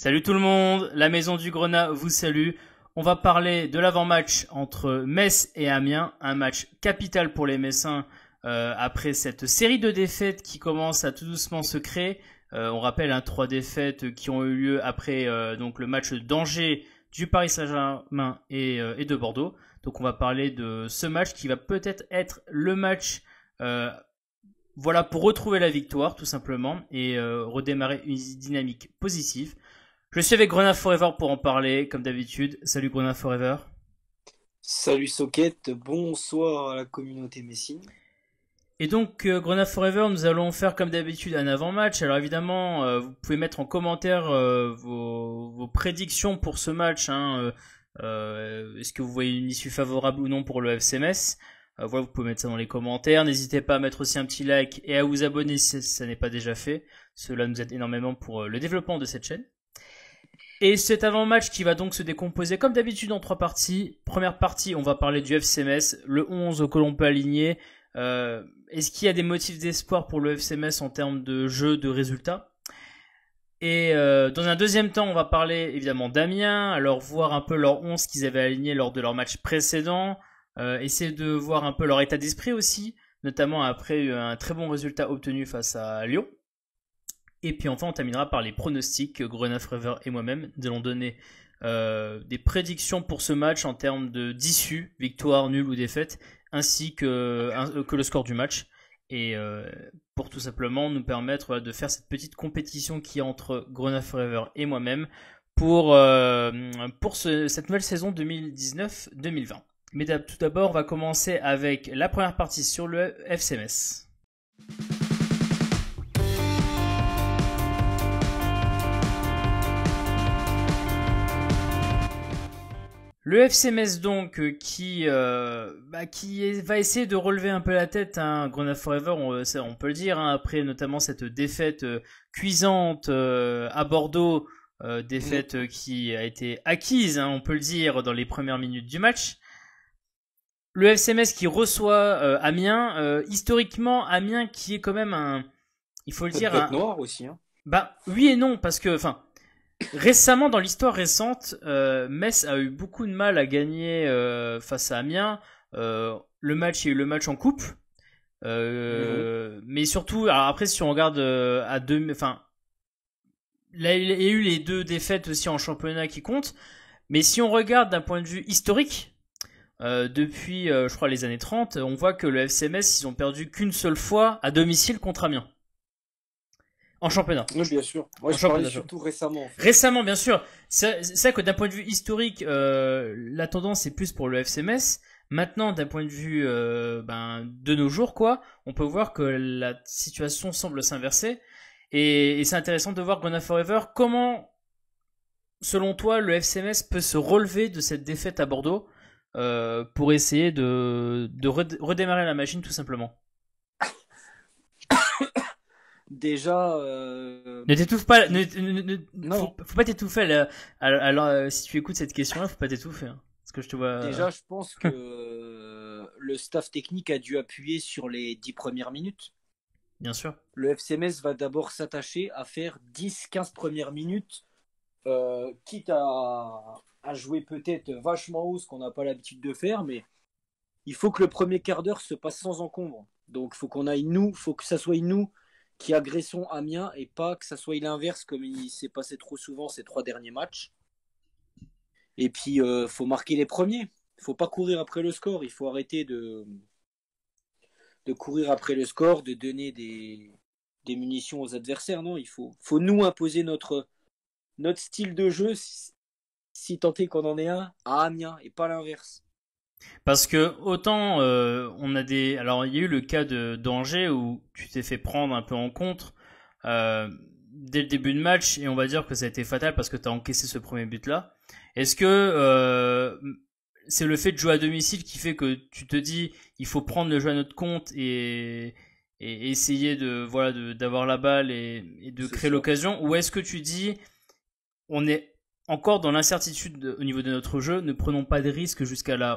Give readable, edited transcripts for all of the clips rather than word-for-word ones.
Salut tout le monde, la maison du Grenat vous salue. On va parler de l'avant-match entre Metz et Amiens, un match capital pour les Messins après cette série de défaites qui commence à tout doucement se créer. On rappelle 3 défaites qui ont eu lieu après donc le match d'Angers, du Paris Saint-Germain et de Bordeaux. Donc on va parler de ce match qui va peut-être être le match pour retrouver la victoire tout simplement et redémarrer une dynamique positive. Je suis avec Grenat Forever pour en parler, comme d'habitude. Salut Grenat Forever. Salut Socket, bonsoir à la communauté messine. Et donc, Grenat Forever, nous allons faire comme d'habitude un avant-match. Alors évidemment, vous pouvez mettre en commentaire vos prédictions pour ce match. Est-ce que vous voyez une issue favorable ou non pour le FC Metz? Vous pouvez mettre ça dans les commentaires. N'hésitez pas à mettre aussi un petit like et à vous abonner si ça n'est pas déjà fait. Cela nous aide énormément pour le développement de cette chaîne. Et cet avant-match qui va donc se décomposer comme d'habitude en 3 parties. Première partie, on va parler du FC Metz, le 11 que l'on peut aligner. Est-ce qu'il y a des motifs d'espoir pour le FC Metz en termes de jeu, de résultats? Et dans un deuxième temps, on va parler évidemment d'Amiens, alors voir un peu leur 11 qu'ils avaient aligné lors de leur match précédent, essayer de voir un peu leur état d'esprit aussi, notamment après un très bon résultat obtenu face à Lyon. Et puis enfin, on terminera par les pronostics. Grenat Forever et moi-même nous allons donner des prédictions pour ce match en termes d'issue, victoire, nulle ou défaite, ainsi que le score du match. Et pour tout simplement nous permettre de faire cette petite compétition qui est entre Grenat Forever et moi-même pour cette nouvelle saison 2019-2020. Mais tout d'abord, on va commencer avec la première partie sur le FC Metz. Le FC Metz donc qui va essayer de relever un peu la tête, Grenat Forever, on peut le dire, après notamment cette défaite cuisante à Bordeaux, défaite qui a été acquise, on peut le dire, dans les premières minutes du match. Le FC Metz qui reçoit Amiens, historiquement Amiens qui est quand même il faut le dire, bête noire aussi. Oui et non, parce que récemment, dans l'histoire récente, Metz a eu beaucoup de mal à gagner face à Amiens. Il y a eu le match en coupe, mais surtout, alors après, si on regarde là, il y a eu les 2 défaites aussi en championnat qui comptent. Mais si on regarde d'un point de vue historique, depuis, je crois, les années 30, on voit que le FC Metz, ils ont perdu qu'une seule fois à domicile contre Amiens. En championnat. Oui, bien sûr. Moi, je parlais surtout récemment. En fait. Récemment, bien sûr. C'est vrai que d'un point de vue historique, la tendance est plus pour le FC Metz. Maintenant, d'un point de vue de nos jours, on peut voir que la situation semble s'inverser. Et c'est intéressant de voir Grenat Forever, comment, selon toi, le FC Metz peut se relever de cette défaite à Bordeaux pour essayer de redémarrer la machine tout simplement. Déjà, ne t'étouffe pas. Non. Faut pas t'étouffer. Alors, si tu écoutes cette question-là, faut pas t'étouffer. Parce que je te vois. Déjà, je pense que le staff technique a dû appuyer sur les 10 premières minutes. Bien sûr. Le FC Metz va d'abord s'attacher à faire 10-15 premières minutes, quitte à jouer peut-être vachement haut, ce qu'on n'a pas l'habitude de faire, mais il faut que le premier quart d'heure se passe sans encombre. Donc, il faut que ça soit nous qui agressons Amiens et pas que ça soit l'inverse comme il s'est passé trop souvent ces 3 derniers matchs. Et puis, faut marquer les premiers. Il faut pas courir après le score. Il faut arrêter de courir après le score, de donner des munitions aux adversaires. Non, il faut nous imposer notre style de jeu, si tant est qu'on en ait un, à Amiens et pas l'inverse. Parce que autant alors il y a eu le cas d'Angers où tu t'es fait prendre un peu en contre dès le début de match et on va dire que ça a été fatal parce que tu as encaissé ce premier but là. Est-ce que c'est le fait de jouer à domicile qui fait que tu te dis il faut prendre le jeu à notre compte et essayer d'avoir la balle et de créer l'occasion, ou est-ce que tu dis on est encore dans l'incertitude au niveau de notre jeu, ne prenons pas de risques jusqu'à la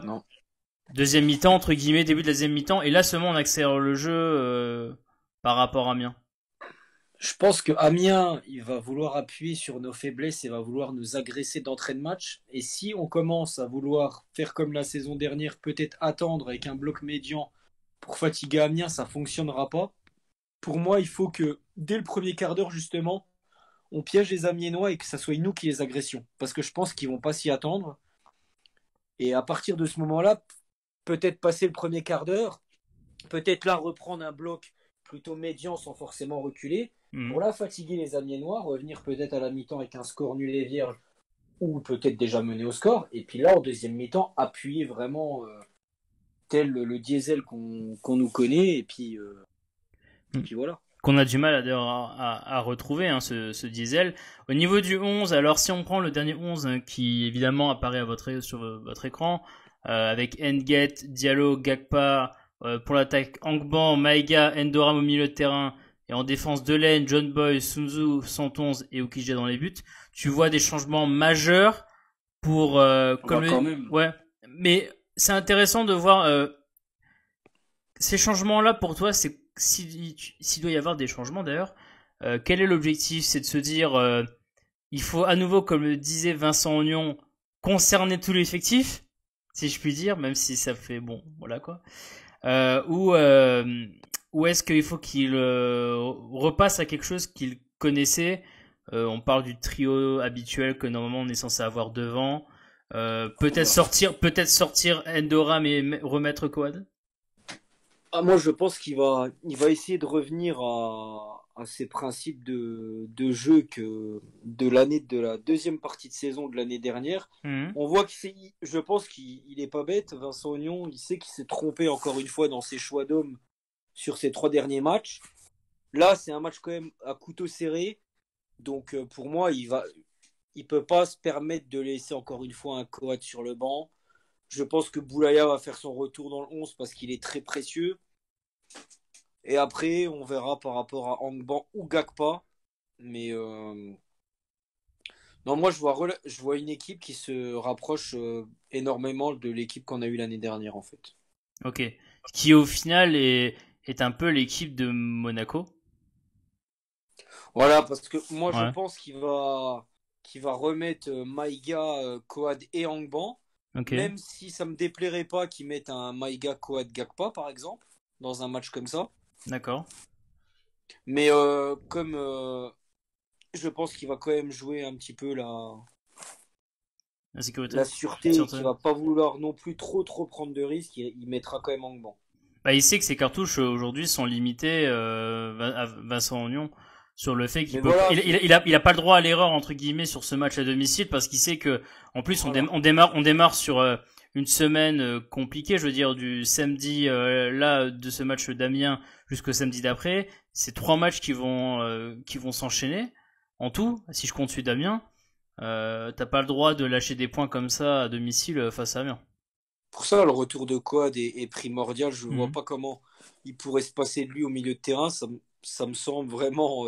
deuxième mi-temps, entre guillemets, début de la deuxième mi-temps, et là seulement on accélère le jeu par rapport à Amiens. Je pense que Amiens, il va vouloir appuyer sur nos faiblesses et va vouloir nous agresser d'entrée de match. Et si on commence à vouloir faire comme la saison dernière, peut-être attendre avec un bloc médian pour fatiguer Amiens, ça fonctionnera pas. Pour moi, il faut que dès le premier quart d'heure, justement, on piège les Amiénois et que ça soit nous qui les agressions. Parce que je pense qu'ils vont pas s'y attendre. Et à partir de ce moment-là, peut-être passer le premier quart d'heure, peut-être là reprendre un bloc plutôt médian sans forcément reculer, pour là fatiguer les Amiénois, revenir peut-être à la mi-temps avec un score nul et vierge, ou peut-être déjà mener au score, et puis là en deuxième mi-temps, appuyer vraiment tel le diesel qu'on nous connaît, et puis voilà. Qu'on a du mal à retrouver, hein, ce diesel. Au niveau du 11, alors si on prend le dernier 11 hein, qui évidemment apparaît sur votre écran, avec Nget, Diallo, Gakpa, pour l'attaque Angban, Maïga, Endoram au milieu de terrain, et en défense Delaine, John Boy, Sunzu, 111 et Okija dans les buts, tu vois des changements majeurs pour quand même. Ouais, mais c'est intéressant de voir ces changements-là pour toi, c'est s'il doit y avoir des changements d'ailleurs, quel est l'objectif? C'est de se dire, il faut à nouveau, comme le disait Vincent Ognon, concerner tout l'effectif, si je puis dire, même si ça fait bon, voilà quoi. Ou est-ce qu'il faut qu'il repasse à quelque chose qu'il connaissait? On parle du trio habituel que normalement on est censé avoir devant. Peut-être sortir Endoram et remettre Coad. Ah, moi, je pense qu'il va essayer de revenir à ses principes de jeu de la deuxième partie de saison de l'année dernière. On voit je pense qu'il est pas bête, Vincent Ognon. Il sait qu'il s'est trompé encore une fois dans ses choix d'hommes sur ses 3 derniers matchs. Là, c'est un match quand même à couteau serré. Donc, pour moi, il peut pas se permettre de laisser encore une fois un Coad sur le banc. Je pense que Boulaya va faire son retour dans le 11 parce qu'il est très précieux. Et après, on verra par rapport à Angban ou Gakpa. Mais non, moi, je vois une équipe qui se rapproche énormément de l'équipe qu'on a eue l'année dernière, en fait. Ok. Qui, au final, est un peu l'équipe de Monaco. Voilà, parce que moi, je pense qu'il va remettre Maïga, Coad et Angban. Okay. Même si ça me déplairait pas qu'ils mettent un Maïga, Coad, Gakpa, par exemple, dans un match comme ça. D'accord. Mais comme je pense qu'il va quand même jouer un petit peu la sûreté, qu'il va pas vouloir non plus trop prendre de risques, il mettra quand même Angban. Bah, il sait que ses cartouches aujourd'hui sont limitées à Vincent Ognon sur le fait qu'il il a pas le droit à l'erreur entre guillemets sur ce match à domicile parce qu'il sait que en plus on démarre sur une semaine compliquée, je veux dire du samedi là de ce match d'Amiens jusqu'au samedi d'après, c'est 3 matchs qui vont s'enchaîner en tout, si je compte celui d'Amiens. T'as pas le droit de lâcher des points comme ça à domicile face à Amiens. Pour ça, le retour de Coad est primordial. Je vois pas comment il pourrait se passer de lui au milieu de terrain. Ça me semble vraiment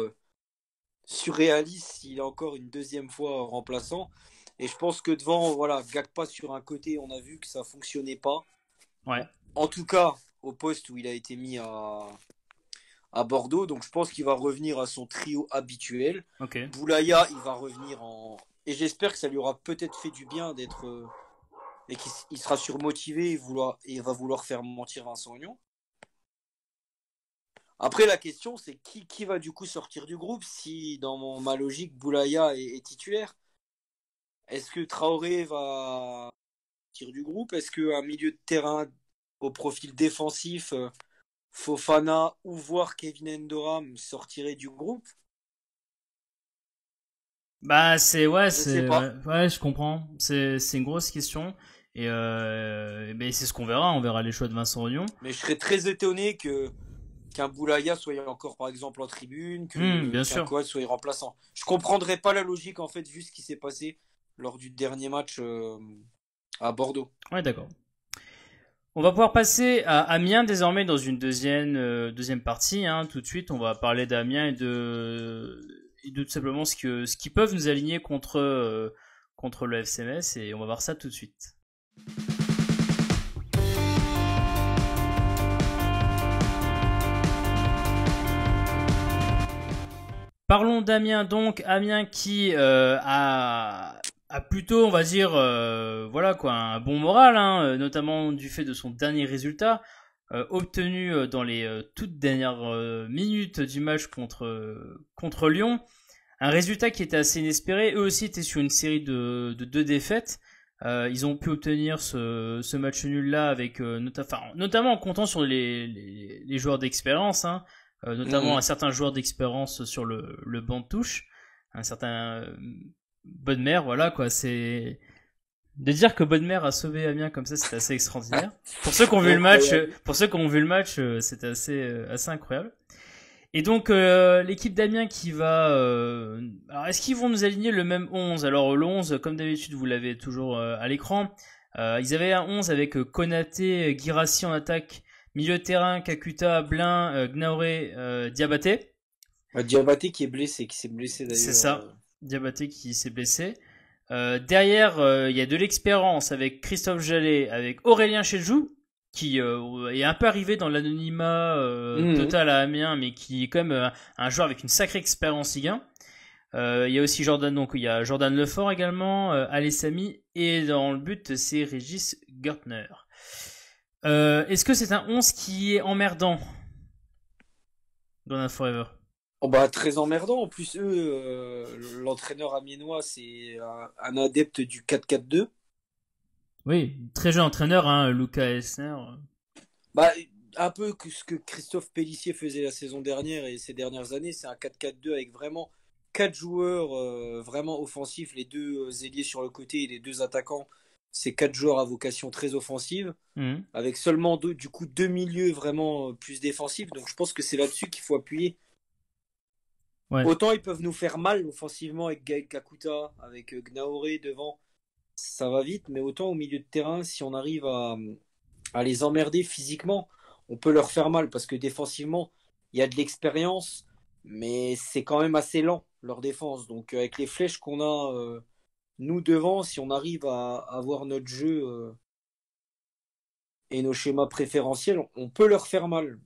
surréaliste s'il est encore une deuxième fois remplaçant. Et je pense que devant, voilà, Gakpa sur un côté, on a vu que ça fonctionnait pas. Ouais. En tout cas, au poste où il a été mis à Bordeaux. Donc je pense qu'il va revenir à son trio habituel. Okay. Boulaya, il va revenir et j'espère que ça lui aura peut-être fait du bien d'être et qu'il sera surmotivé et va vouloir faire mentir Vincent Ognon. Après, la question, c'est qui va du coup sortir du groupe si, dans ma logique, Boulaya est titulaire. Est-ce que Traoré va sortir du groupe? Est-ce qu'un milieu de terrain au profil défensif, Fofana ou voire Kevin Endoram sortirait du groupe? Bah je comprends. C'est une grosse question. Et c'est ce qu'on verra. On verra les choix de Vincent Ognon. Mais je serais très étonné qu'un Boulaya soit encore par exemple en tribune, qu'un Coad soit remplaçant. Je comprendrais pas la logique en fait vu ce qui s'est passé lors du dernier match à Bordeaux. Ouais, d'accord. On va pouvoir passer à Amiens désormais dans une deuxième partie. Hein. Tout de suite, on va parler d'Amiens et de tout simplement ce qu'ils peuvent nous aligner contre le FC Metz et on va voir ça tout de suite. Parlons d'Amiens donc. Amiens qui a plutôt, on va dire, voilà quoi, un bon moral, hein, notamment du fait de son dernier résultat obtenu dans les toutes dernières minutes du match contre Lyon. Un résultat qui était assez inespéré. Eux aussi étaient sur une série de 2 défaites. Ils ont pu obtenir ce match nul là avec notamment en comptant sur les joueurs d'expérience, hein, notamment un certain joueur d'expérience sur le banc de touche, un certain Bodmer, voilà quoi. C'est de dire que Bodmer a sauvé Amiens comme ça, c'est assez extraordinaire. Pour ceux qui ont vu le match, c'était assez incroyable. Et donc l'équipe d'Amiens qui va alors est-ce qu'ils vont nous aligner le même 11? Alors le 11 comme d'habitude vous l'avez toujours à l'écran. Ils avaient un 11 avec Konaté, Guirassy en attaque, milieu de terrain Kakuta, Blin, Gnaoré, Diabaté. Diabaté qui s'est blessé d'ailleurs. C'est ça. Diabaté qui s'est blessé. Derrière il y a de l'expérience avec Christophe Jallet, avec Aurélien Chedjou qui est un peu arrivé dans l'anonymat total à Amiens, mais qui est quand même un joueur avec une sacrée expérience Ligue 1. Il y a aussi il y a Jordan Lefort également, Alessami, et dans le but c'est Régis Gertner. Est-ce que c'est un 11 qui est emmerdant dans un Forever? Oh bah très emmerdant. En plus l'entraîneur amiénois c'est un adepte du 4-4-2. Oui, très jeune entraîneur, hein, Luca Elsner. Bah, un peu que ce que Christophe Pélissier faisait la saison dernière et ces dernières années, c'est un 4-4-2 avec vraiment 4 joueurs vraiment offensifs, les 2 ailiers sur le côté et les 2 attaquants. C'est 4 joueurs à vocation très offensive, avec seulement 2 milieux vraiment plus défensifs. Donc je pense que c'est là-dessus qu'il faut appuyer. Ouais. Autant ils peuvent nous faire mal offensivement avec Gaël Kakuta, avec Gnaoré devant. Ça va vite, mais autant au milieu de terrain, si on arrive à les emmerder physiquement, on peut leur faire mal parce que défensivement, il y a de l'expérience, mais c'est quand même assez lent leur défense. Donc avec les flèches qu'on a nous devant, si on arrive à avoir notre jeu et nos schémas préférentiels, on peut leur faire mal.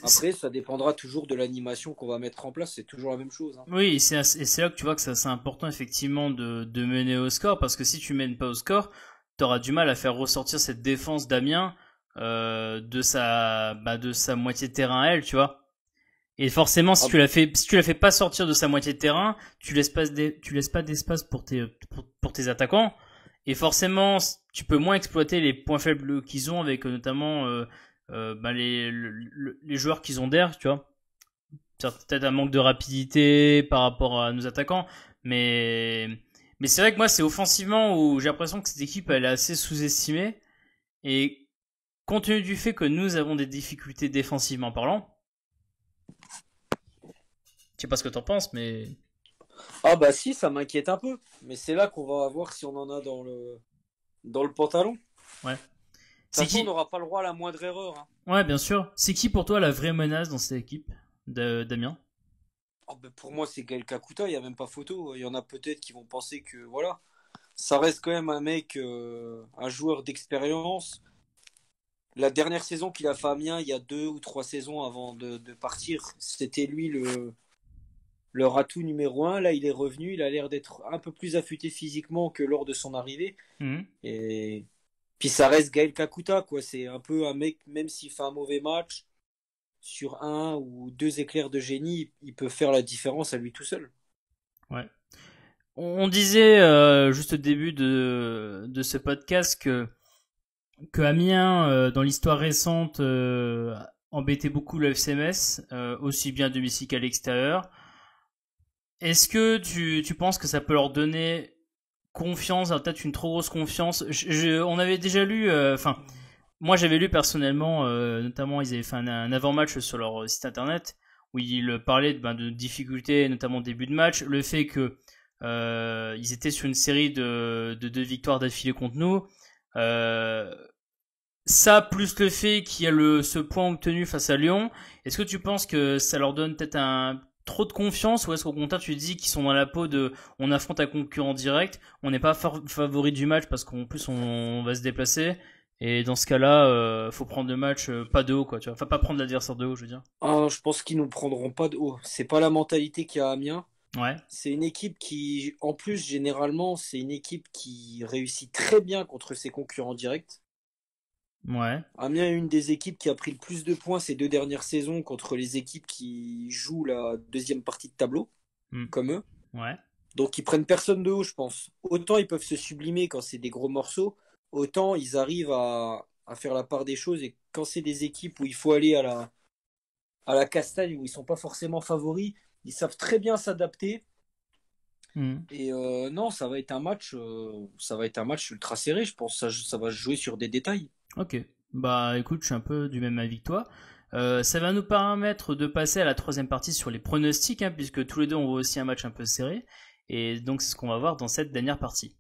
Après, ça dépendra toujours de l'animation qu'on va mettre en place. C'est toujours la même chose. Hein. Oui, et c'est là que tu vois que c'est important effectivement de mener au score, parce que si tu mènes pas au score, tu auras du mal à faire ressortir cette défense d'Amiens de sa moitié de terrain à elle, tu vois. Et forcément, si tu la fais pas sortir de sa moitié de terrain, tu laisses pas d'espace pour tes attaquants, et forcément, tu peux moins exploiter les points faibles qu'ils ont avec notamment les joueurs qu'ils ont d'air, tu vois. Peut-être un manque de rapidité par rapport à nos attaquants, mais c'est vrai que moi c'est offensivement où j'ai l'impression que cette équipe elle est assez sous-estimée, et compte tenu du fait que nous avons des difficultés défensivement parlant, je sais pas ce que t'en penses, mais ah bah si, ça m'inquiète un peu, mais c'est là qu'on va voir si on en a dans le pantalon. Ouais. De toute façon, on n'aura pas le droit à la moindre erreur. Hein. Ouais, bien sûr. C'est qui pour toi la vraie menace dans cette équipe d'Amiens? Oh, ben pour moi, c'est Gaël Kakuta, il n'y a même pas photo. Il y en a peut-être qui vont penser que voilà, ça reste quand même un mec, un joueur d'expérience. La dernière saison qu'il a fait à Amiens, il y a 2 ou 3 saisons avant de partir, c'était lui leur atout numéro 1. Là, il est revenu, il a l'air d'être un peu plus affûté physiquement que lors de son arrivée. Et puis ça reste Gaël Kakuta, quoi. C'est un peu un mec, même s'il fait un mauvais match, sur 1 ou 2 éclairs de génie, il peut faire la différence à lui tout seul. Ouais. On disait juste au début de ce podcast que Amiens, dans l'histoire récente, embêtait beaucoup le FC Metz, aussi bien domicile qu'à l'extérieur. Est-ce que tu penses que ça peut leur donner confiance, peut-être une trop grosse confiance? On avait déjà lu, moi j'avais lu personnellement, notamment ils avaient fait un avant-match sur leur site internet où ils parlaient de difficultés, notamment au début de match, le fait que ils étaient sur une série de 2 victoires d'affilée contre nous. Ça, plus le fait qu'il y a ce point obtenu face à Lyon, est-ce que tu penses que ça leur donne peut-être trop de confiance, ou est-ce qu'au contraire tu dis qu'ils sont dans la peau on affronte un concurrent direct, on n'est pas favori du match parce qu'en plus on va se déplacer, Et dans ce cas-là, faut prendre le match pas de haut, quoi. Tu vois. Enfin, pas prendre l'adversaire de haut, je veux dire. Ah, je pense qu'ils nous prendront pas de haut. C'est pas la mentalité qu'il y a à Amiens. Ouais. C'est une équipe qui, en plus, généralement, c'est une équipe qui réussit très bien contre ses concurrents directs. Ouais. Amiens est une des équipes qui a pris le plus de points ces 2 dernières saisons contre les équipes qui jouent la deuxième partie de tableau, comme eux. Ouais. Donc ils prennent personne de haut, je pense. Autant ils peuvent se sublimer quand c'est des gros morceaux, autant ils arrivent à faire la part des choses. Et quand c'est des équipes où il faut aller à la castagne, où ils sont pas forcément favoris, ils savent très bien s'adapter. Et non, ça va être un match ultra serré. Je pense ça va se jouer sur des détails. Ok. Bah écoute, je suis un peu du même avis que toi. Ça va nous permettre de passer à la troisième partie sur les pronostics, hein, puisque tous les deux on voit aussi un match un peu serré. Et donc c'est ce qu'on va voir dans cette dernière partie.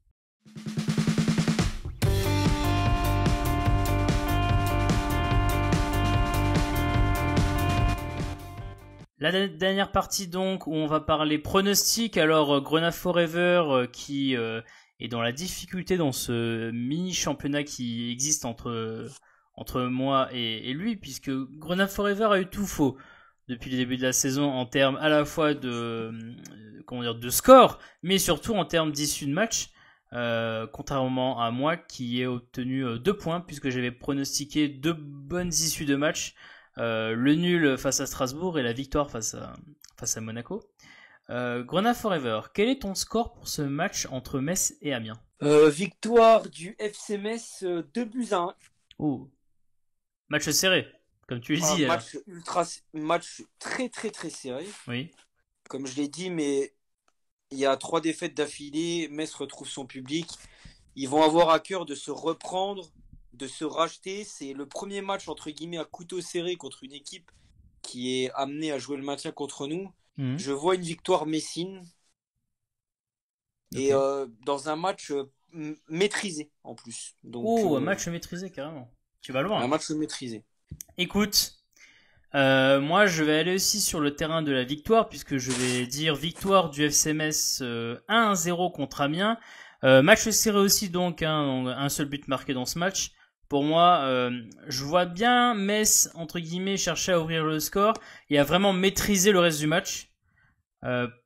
La dernière partie donc où on va parler pronostics. Alors Grenade Forever qui est dans la difficulté dans ce mini championnat qui existe entre moi et lui, puisque Grenade Forever a eu tout faux depuis le début de la saison en termes à la fois de score, mais surtout en termes d'issue de match. Contrairement à moi qui ai obtenu 2 points puisque j'avais pronostiqué 2 bonnes issues de match, le nul face à Strasbourg et la victoire face à Monaco. Grenade Forever, quel est ton score pour ce match entre Metz et Amiens? Victoire du FC Metz 2-1. Oh. Match serré, comme tu le dis. Match très très très serré. Oui. Comme je l'ai dit, mais il y a 3 défaites d'affilée. Metz retrouve son public. Ils vont avoir à cœur de se reprendre, de se racheter. C'est le premier match entre guillemets à couteau serré contre une équipe qui est amenée à jouer le maintien contre nous. Je vois une victoire messine. Okay. Et dans un match maîtrisé en plus. Donc, un match maîtrisé carrément. Tu vas loin. Un match maîtrisé. Écoute, moi je vais aller aussi sur le terrain de la victoire puisque je vais dire victoire du FC Metz 1-0 contre Amiens. Match serré aussi donc, un seul but marqué dans ce match. Pour moi, je vois bien Metz entre guillemets chercher à ouvrir le score et à vraiment maîtriser le reste du match.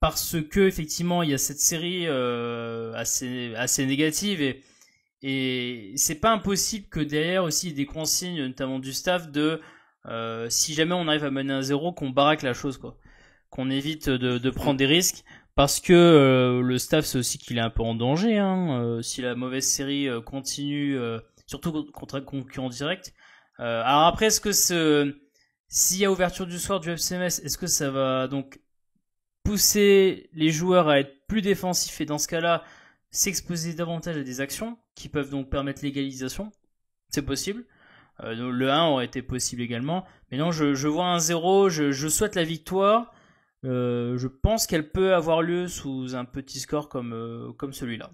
Parce que effectivement il y a cette série assez négative et c'est pas impossible que derrière aussi il y ait des consignes notamment du staff de si jamais on arrive à mener 1-0 qu'on baraque la chose quoi, qu'on évite de prendre des risques parce que le staff c'est aussi qu'il est un peu en danger si la mauvaise série continue surtout contre un concurrent direct. Alors après est-ce que s'il y a ouverture du soir du FC Metz, est-ce que ça va donc pousser les joueurs à être plus défensifs et dans ce cas-là s'exposer davantage à des actions qui peuvent donc permettre l'égalisation? C'est possible. Le 1 aurait été possible également. Mais non, je vois un 0, je souhaite la victoire. Je pense qu'elle peut avoir lieu sous un petit score comme celui-là.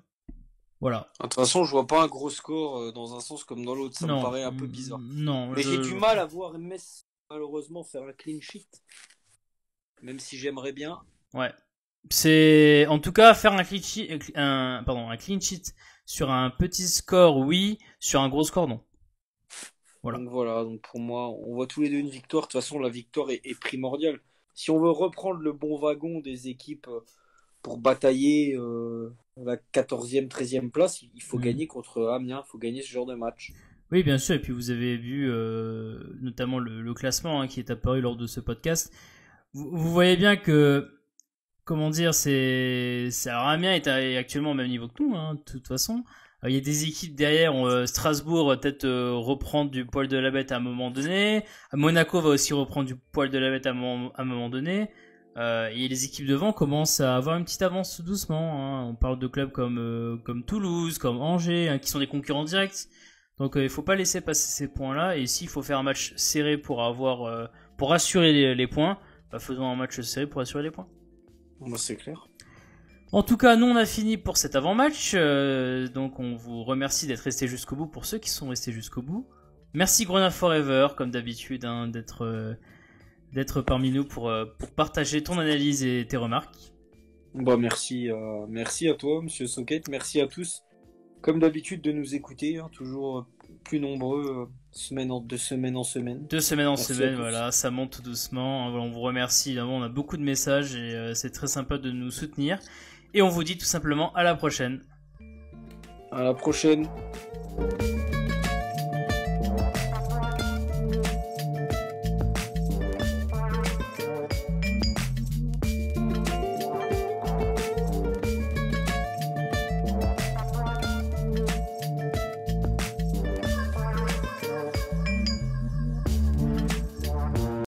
Voilà. De toute façon, je vois pas un gros score dans un sens comme dans l'autre. Ça me paraît un peu bizarre. Non, mais j'ai du mal à voir Metz malheureusement faire un clean sheet. Même si j'aimerais bien. Ouais. C'est en tout cas faire un clean sheet sur un petit score, oui, sur un gros score, non. Voilà. Donc pour moi, on voit tous les deux une victoire. De toute façon, la victoire est primordiale. Si on veut reprendre le bon wagon des équipes pour batailler la 14e, 13e place, il faut gagner contre Amiens, il faut gagner ce genre de match. Oui, bien sûr, et puis vous avez vu notamment le classement qui est apparu lors de ce podcast. Vous voyez bien que, comment dire, alors Amiens est actuellement au même niveau que nous, de toute façon. Il y a des équipes derrière, Strasbourg va peut-être reprendre du poil de la bête à un moment donné. Monaco va aussi reprendre du poil de la bête à un moment donné. Et les équipes devant commencent à avoir une petite avance doucement. On parle de clubs comme Toulouse, comme Angers, qui sont des concurrents directs. Donc il faut pas laisser passer ces points-là. Et ici, il faut faire un match serré pour assurer les points. Faisons un match serré pour assurer les points. Moi, c'est clair. En tout cas, nous on a fini pour cet avant-match, donc on vous remercie d'être restés jusqu'au bout pour ceux qui sont restés jusqu'au bout. Merci Grenade Forever, comme d'habitude, d'être parmi nous pour partager ton analyse et tes remarques. Merci à toi, Monsieur Socket, merci à tous, comme d'habitude de nous écouter, toujours plus nombreux de semaine en semaine. De semaine en Merci à semaine, tous. voilà, ça monte tout doucement. On vous remercie, évidemment, on a beaucoup de messages et c'est très sympa de nous soutenir. Et on vous dit tout simplement à la prochaine. À la prochaine.